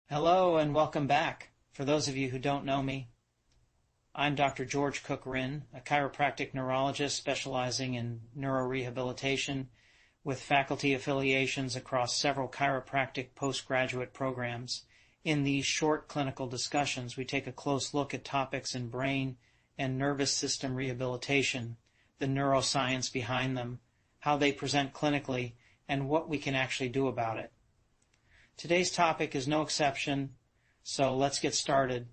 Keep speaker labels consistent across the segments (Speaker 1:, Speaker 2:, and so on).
Speaker 1: Hello and welcome back. For those of you who don't know me, I'm Dr. George Cook-Rinn, a chiropractic neurologist specializing in neurorehabilitation with faculty affiliations across several chiropractic postgraduate programs. In these short clinical discussions, we take a close look at topics in brain and nervous system rehabilitation, the neuroscience behind them, how they present clinically, and what we can actually do about it. Today's topic is no exception, so let's get started.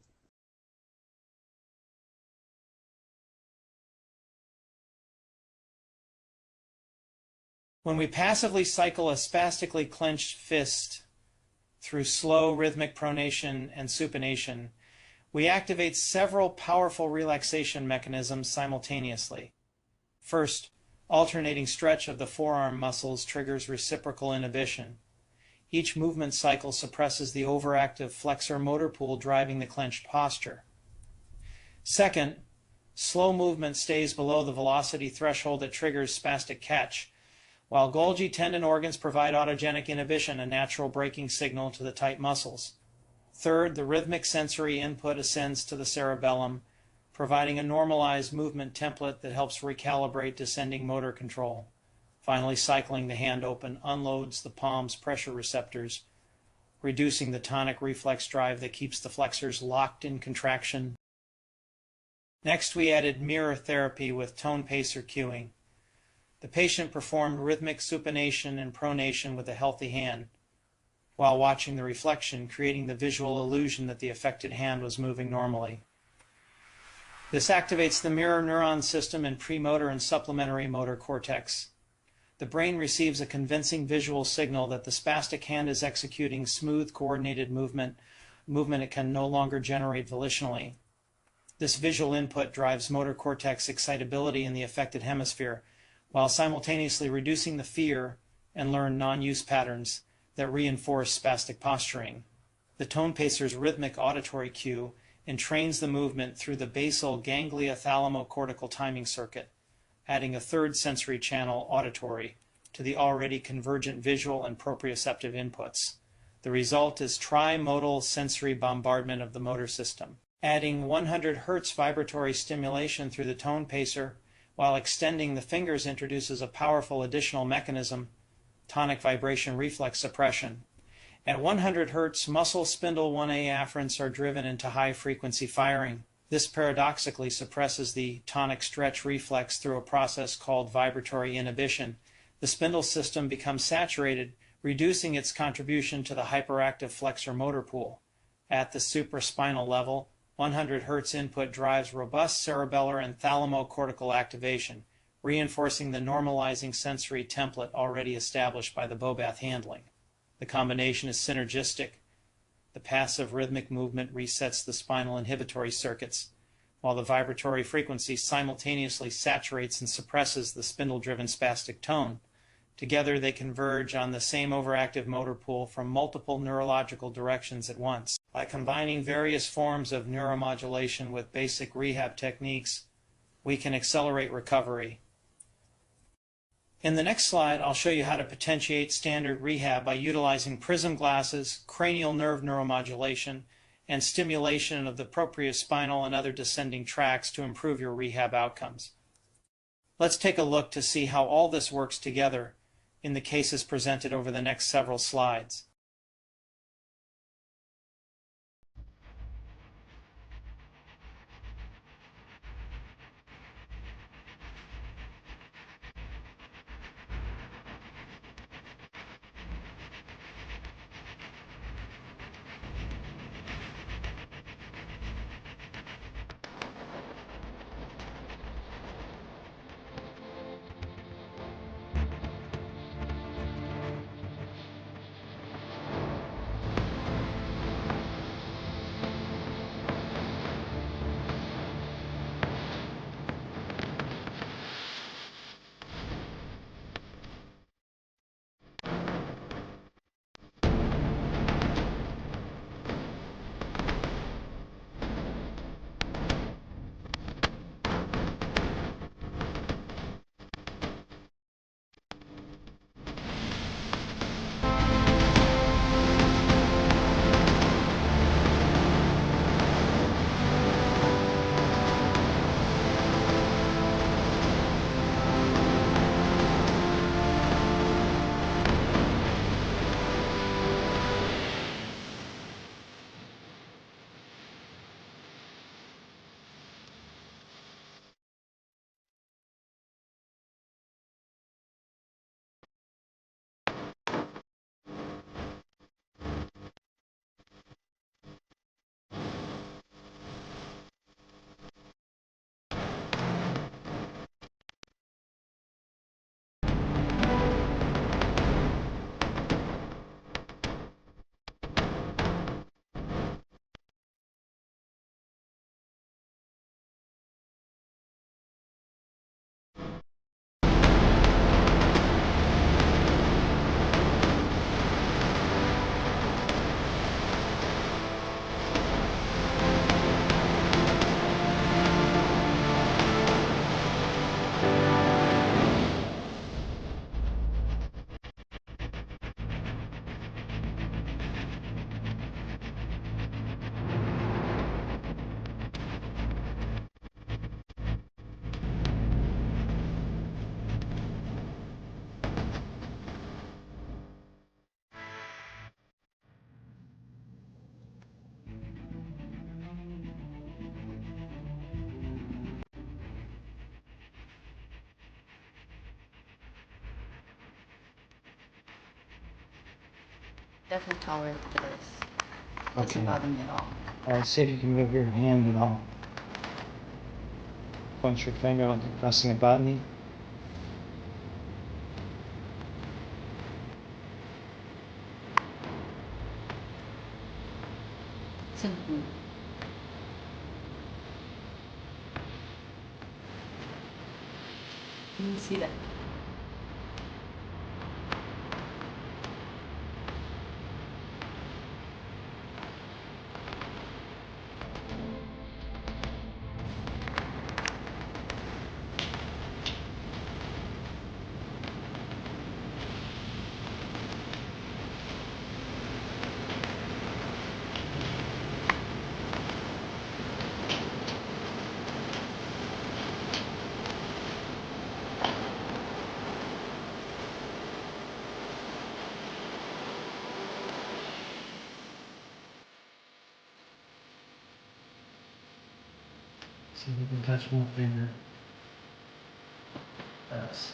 Speaker 1: When we passively cycle a spastically clenched fist through slow rhythmic pronation and supination, we activate several powerful relaxation mechanisms simultaneously. First, alternating stretch of the forearm muscles triggers reciprocal inhibition. Each movement cycle suppresses the overactive flexor motor pool driving the clenched posture. Second, slow movement stays below the velocity threshold that triggers spastic catch, while Golgi tendon organs provide autogenic inhibition, a natural braking signal to the tight muscles. Third, the rhythmic sensory input ascends to the cerebellum, providing a normalized movement template that helps recalibrate descending motor control. Finally, cycling the hand open unloads the palm's pressure receptors, reducing the tonic reflex drive that keeps the flexors locked in contraction. Next, we added mirror therapy with tone pacer cueing. The patient performed rhythmic supination and pronation with a healthy hand, while watching the reflection, creating the visual illusion that the affected hand was moving normally. This activates the mirror neuron system in premotor and supplementary motor cortex. The brain receives a convincing visual signal that the spastic hand is executing smooth, coordinated movement it can no longer generate volitionally. This visual input drives motor cortex excitability in the affected hemisphere, while simultaneously reducing the fear and learned non-use patterns that reinforce spastic posturing. The tone pacer's rhythmic auditory cue entrains the movement through the basal ganglia thalamocortical timing circuit, adding a third sensory channel, auditory, to the already convergent visual and proprioceptive inputs. The result is trimodal sensory bombardment of the motor system. Adding 100 Hz vibratory stimulation through the tone pacer while extending the fingers introduces a powerful additional mechanism, tonic vibration reflex suppression. At 100 Hz, muscle spindle 1A afferents are driven into high-frequency firing. This paradoxically suppresses the tonic stretch reflex through a process called vibratory inhibition. The spindle system becomes saturated, reducing its contribution to the hyperactive flexor motor pool. At the supraspinal level, 100 Hz input drives robust cerebellar and thalamocortical activation, reinforcing the normalizing sensory template already established by the Bobath handling. The combination is synergistic. The passive rhythmic movement resets the spinal inhibitory circuits, while the vibratory frequency simultaneously saturates and suppresses the spindle-driven spastic tone. Together they converge on the same overactive motor pool from multiple neurological directions at once. By combining various forms of neuromodulation with basic rehab techniques, we can accelerate recovery. In the next slide, I'll show you how to potentiate standard rehab by utilizing Prism glasses, cranial nerve neuromodulation, and stimulation of the propriospinal and other descending tracts to improve your rehab outcomes. Let's take a look to see how all this works together in the cases presented over the next several slides.
Speaker 2: definitely tolerant to this.
Speaker 1: Okay.
Speaker 2: Doesn't bother me at all.
Speaker 1: All right, see if you can move your hand at all. Point your finger like you're pressing a button.
Speaker 2: Simple. You can see that.
Speaker 1: See if you can touch one finger. Yes.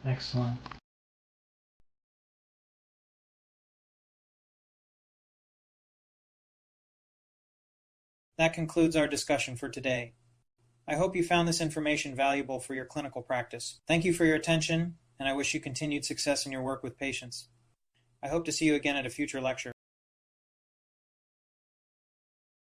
Speaker 1: Excellent. That concludes our discussion for today. I hope you found this information valuable for your clinical practice. Thank you for your attention, and I wish you continued success in your work with patients. I hope to see you again at a future lecture.